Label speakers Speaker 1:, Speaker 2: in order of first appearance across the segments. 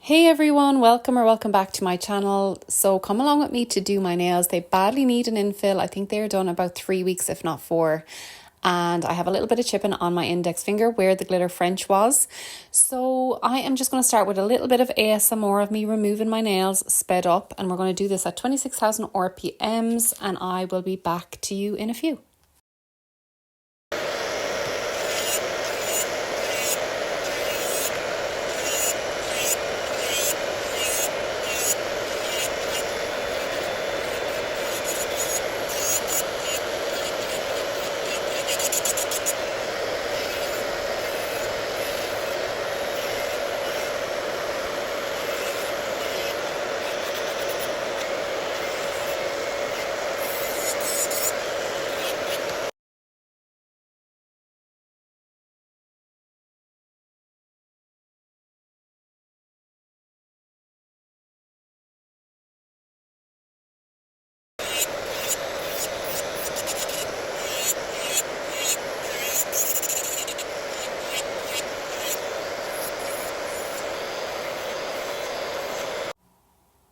Speaker 1: Hey everyone, welcome back to my channel. So come along with me to do my nails. They badly need an infill. I think they're done about 3 weeks, if not 4. And I have a little bit of chipping on my index finger where the glitter French was. So I am just going to start with a little bit of ASMR of me removing my nails sped up. And we're going to do this at 26,000 RPMs and I will be back to you in a few.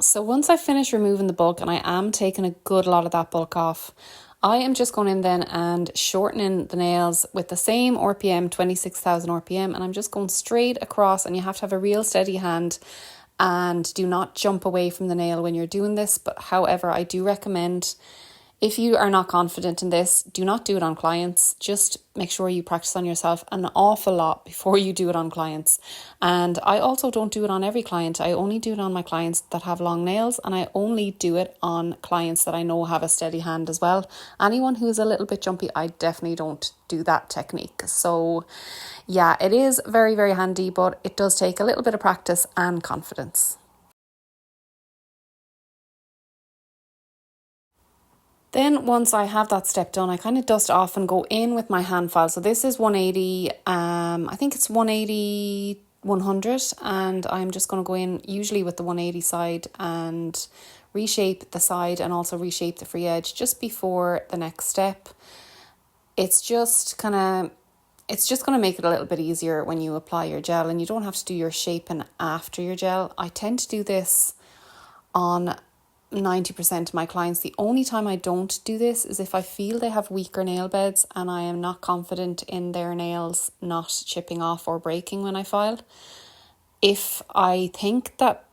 Speaker 1: So once I finish removing the bulk, and I am taking a good lot of that bulk off, I am just going in then and shortening the nails with the same RPM, 26,000 RPM, and I'm just going straight across, and you have to have a real steady hand and do not jump away from the nail when you're doing this. But however, I do recommend, if you are not confident in this, do not do it on clients. Just make sure you practice on yourself an awful lot before you do it on clients. And I also don't do it on every client. I only do it on my clients that have long nails, and I only do it on clients that I know have a steady hand as well. Anyone who is a little bit jumpy, I definitely don't do that technique. So yeah, it is very, very handy, but it does take a little bit of practice and confidence. Then once I have that step done, I kind of dust off and go in with my hand file. So this is 180, I think it's 180, 100. And I'm just going to go in usually with the 180 side and reshape the side and also reshape the free edge just before the next step. It's just going to make it a little bit easier when you apply your gel, and you don't have to do your shaping after your gel. I tend to do this on 90% of my clients. The only time I don't do this is if I feel they have weaker nail beds and I am not confident in their nails not chipping off or breaking when I file. If I think that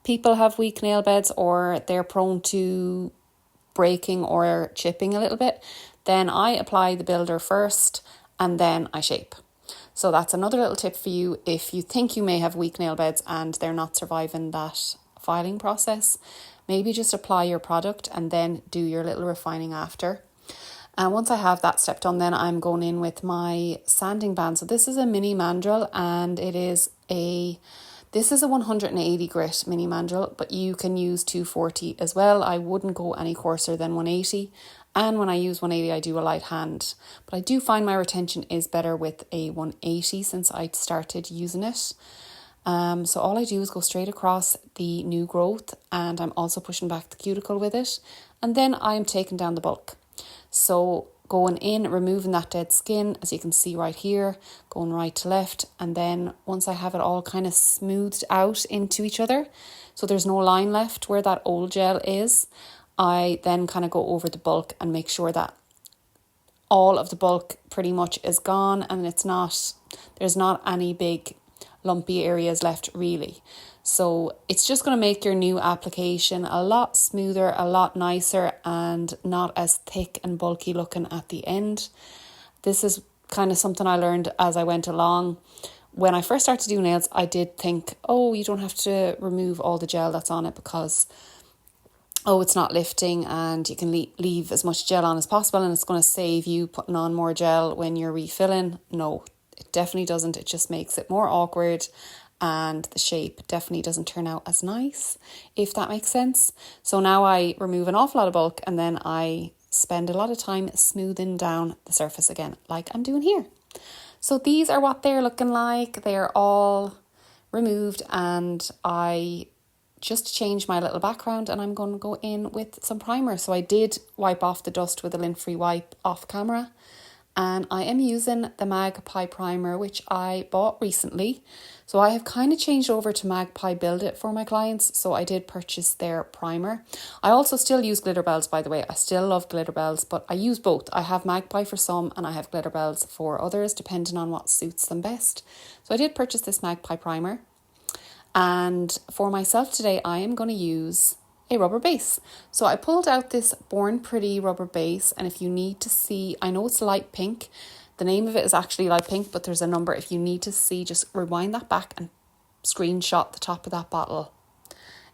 Speaker 1: people have weak nail beds or they're prone to breaking or chipping a little bit, then I apply the builder first and then I shape. So that's another little tip for you if you think you may have weak nail beds and they're not surviving that filing process. Maybe just apply your product and then do your little refining after. And once I have that step done, then I'm going in with my sanding band. So this is a mini mandrel, and this is a 180 grit mini mandrel, but you can use 240 as well. I wouldn't go any coarser than 180. And when I use 180, I do a light hand. But I do find my retention is better with a 180 since I started using it. So all I do is go straight across the new growth, and I'm also pushing back the cuticle with it, and then I'm taking down the bulk. So going in, removing that dead skin, as you can see right here, going right to left, and then once I have it all kind of smoothed out into each other, so there's no line left where that old gel is, I then kind of go over the bulk and make sure that all of the bulk pretty much is gone and there's not any big lumpy areas left really. So it's just going to make your new application a lot smoother, a lot nicer, and not as thick and bulky looking at the end. This is kind of something I learned as I went along. When I first started doing nails, I did think, oh, you don't have to remove all the gel that's on it because it's not lifting, and you can leave as much gel on as possible and it's going to save you putting on more gel when you're refilling. No, it definitely doesn't. It just makes it more awkward, and the shape definitely doesn't turn out as nice, if that makes sense. So now I remove an awful lot of bulk and then I spend a lot of time smoothing down the surface again, like I'm doing here. So these are what they're looking like. They're all removed, and I just changed my little background and I'm going to go in with some primer. So I did wipe off the dust with a lint-free wipe off camera, And I am using the Magpie primer, which I bought recently. So I have kind of changed over to Magpie Build It for my clients. So I did purchase their primer. I also still use glitter bells, by the way. I still love glitter bells, but I use both. I have Magpie for some and I have glitter bells for others, depending on what suits them best. So I did purchase this Magpie primer. And for myself today, I am going to use a rubber base. So I pulled out this Born Pretty rubber base, and if you need to see, I know it's light pink. The name of it is actually light pink, but there's a number. If you need to see, just rewind that back and screenshot the top of that bottle.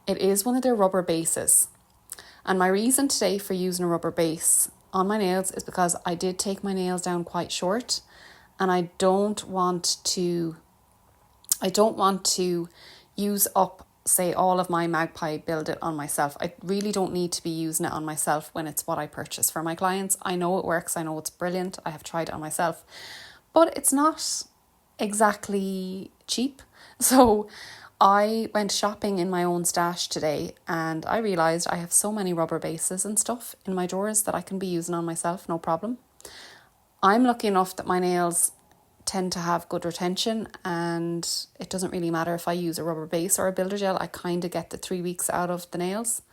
Speaker 1: It is one of their rubber bases. And my reason today for using a rubber base on my nails is because I did take my nails down quite short, and I don't want to use up, say, all of my Magpie Build It on myself. I really don't need to be using it on myself when it's what I purchase for my clients. I know it works. I know it's brilliant. I have tried it on myself, but it's not exactly cheap. So I went shopping in my own stash today and I realised I have so many rubber bases and stuff in my drawers that I can be using on myself, no problem. I'm lucky enough that my nails tend to have good retention, and it doesn't really matter if I use a rubber base or a builder gel. I kind of get the 3 weeks out of the nails.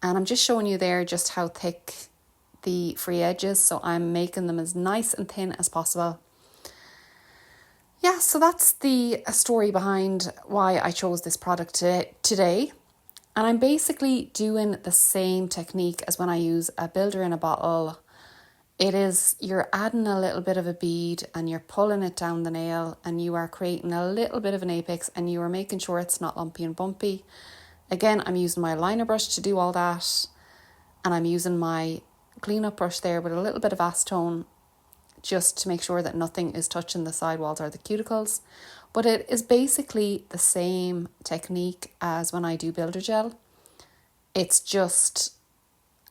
Speaker 1: And I'm just showing you there just how thick the free edge is, so I'm making them as nice and thin as possible. Yeah, so that's the story behind why I chose this product today. And I'm basically doing the same technique as when I use a builder in a bottle. It is, you're adding a little bit of a bead and you're pulling it down the nail and you are creating a little bit of an apex and you are making sure it's not lumpy and bumpy. Again, I'm using my liner brush to do all that, and I'm using my cleanup brush there with a little bit of acetone just to make sure that nothing is touching the sidewalls or the cuticles. But it is basically the same technique as when I do builder gel. It's just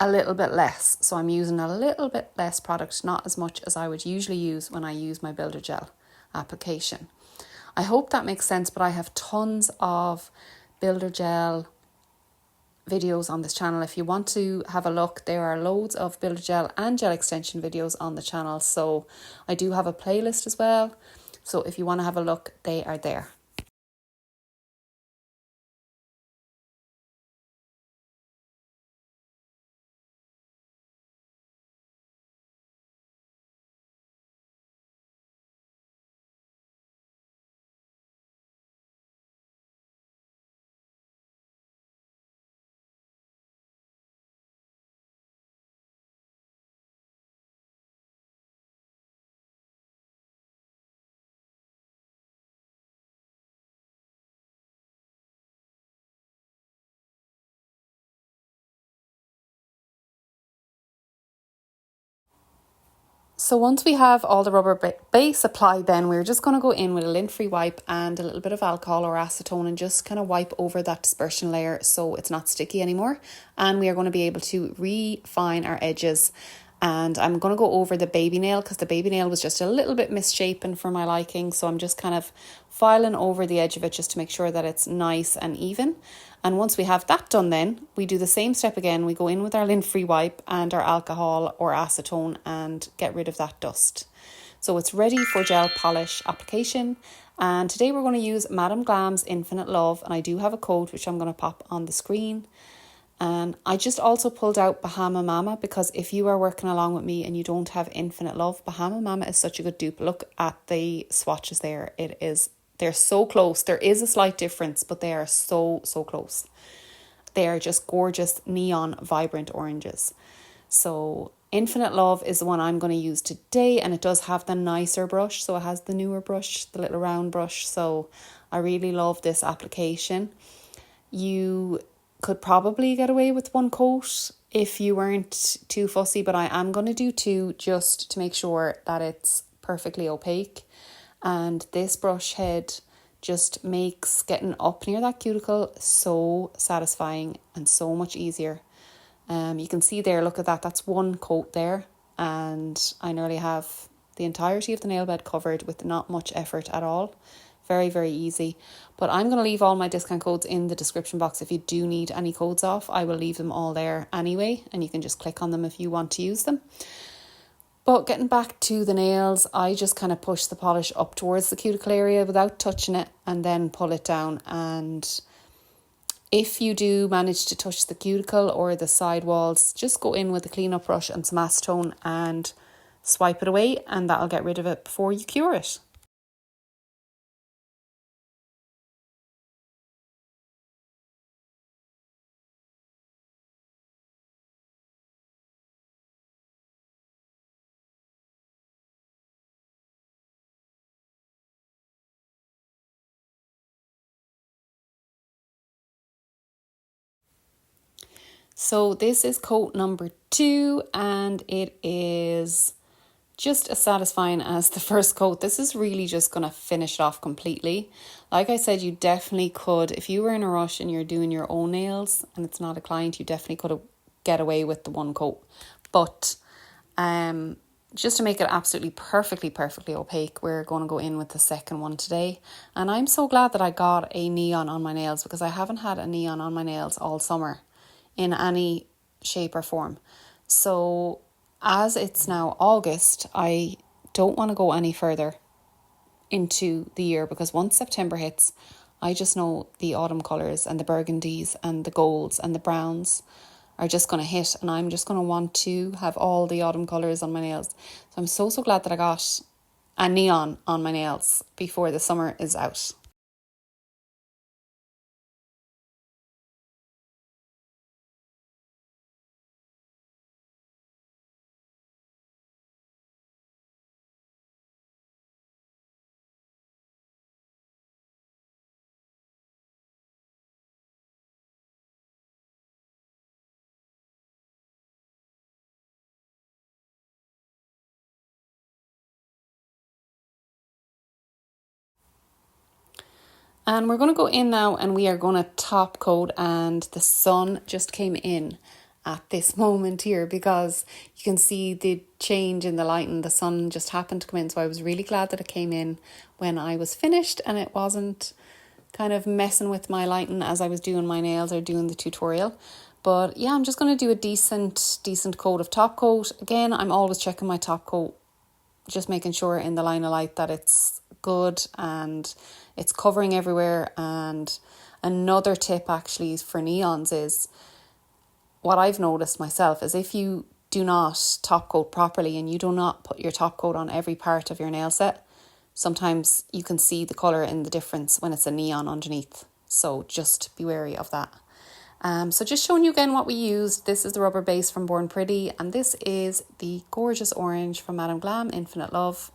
Speaker 1: a little bit less. So I'm using a little bit less product, not as much as I would usually use when I use my builder gel application. I hope that makes sense, but I have tons of builder gel videos on this channel. If you want to have a look, there are loads of builder gel and gel extension videos on the channel. So I do have a playlist as well. So if you want to have a look, they are there. So once we have all the rubber base applied, then we're just going to go in with a lint-free wipe and a little bit of alcohol or acetone and just kind of wipe over that dispersion layer so it's not sticky anymore. And we are going to be able to refine our edges. And I'm going to go over the baby nail because the baby nail was just a little bit misshapen for my liking. So I'm just kind of filing over the edge of it just to make sure that it's nice and even. And once we have that done, then we do the same step again. We go in with our lint-free wipe and our alcohol or acetone and get rid of that dust. So it's ready for gel polish application. And today we're going to use Madam Glam's Infinite Love. And I do have a code which I'm going to pop on the screen. And I just also pulled out Bahama Mama because if you are working along with me and you don't have Infinite Love, Bahama Mama is such a good dupe. Look at the swatches there. They're so close. There is a slight difference, but they are so close. They are just gorgeous neon vibrant oranges. So Infinite Love is the one I'm going to use today, and it does have the nicer brush. So it has the newer brush, the little round brush. So I really love this application. You could probably get away with one coat if you weren't too fussy, but I am going to do two just to make sure that it's perfectly opaque. And this brush head just makes getting up near that cuticle so satisfying and so much easier. You can see there, look at that, that's one coat there, and I nearly have the entirety of the nail bed covered with not much effort at all. Very easy. But I'm going to leave all my discount codes in the description box. If you do need any codes off, I will leave them all there anyway, and you can just click on them if you want to use them. But getting back to the nails, I just kind of push the polish up towards the cuticle area without touching it and then pull it down. And if you do manage to touch the cuticle or the side walls, just go in with a clean up brush and some acetone and swipe it away, and that'll get rid of it before you cure it. So this is coat number 2, and it is just as satisfying as the first coat. This is really just going to finish it off completely. Like I said, you definitely could, if you were in a rush and you're doing your own nails and it's not a client, you definitely could get away with the one coat. But just to make it absolutely perfectly opaque, we're going to go in with the second one today. And I'm so glad that I got a neon on my nails, because I haven't had a neon on my nails all summer in any shape or form. So as it's now August, I don't want to go any further into the year, because once September hits, I just know the autumn colours and the burgundies and the golds and the browns are just going to hit, and I'm just going to want to have all the autumn colours on my nails. So I'm so glad that I got a neon on my nails before the summer is out. And we're going to go in now and we are going to top coat, and the sun just came in at this moment here because you can see the change in the lighting. The sun just happened to come in, so I was really glad that it came in when I was finished and it wasn't kind of messing with my lighting as I was doing my nails or doing the tutorial. But yeah, I'm just going to do a decent coat of top coat. Again, I'm always checking my top coat, just making sure in the line of light that it's good and it's covering everywhere. And another tip actually for neons is, what I've noticed myself is, if you do not top coat properly and you do not put your top coat on every part of your nail set, sometimes you can see the colour in the difference when it's a neon underneath. So just be wary of that. So just showing you again what we used. This is the rubber base from Born Pretty, and this is the Gorgeous Orange from Madame Glam, Infinite Love.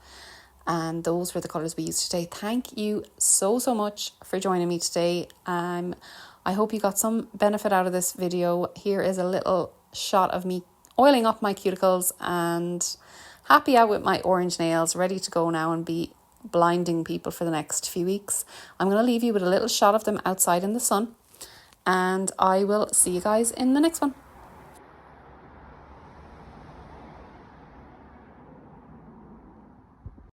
Speaker 1: And those were the colours we used today. Thank you so much for joining me today. I hope you got some benefit out of this video. Here is a little shot of me oiling up my cuticles and happy out with my orange nails, ready to go now and be blinding people for the next few weeks. I'm going to leave you with a little shot of them outside in the sun, and I will see you guys in the next one.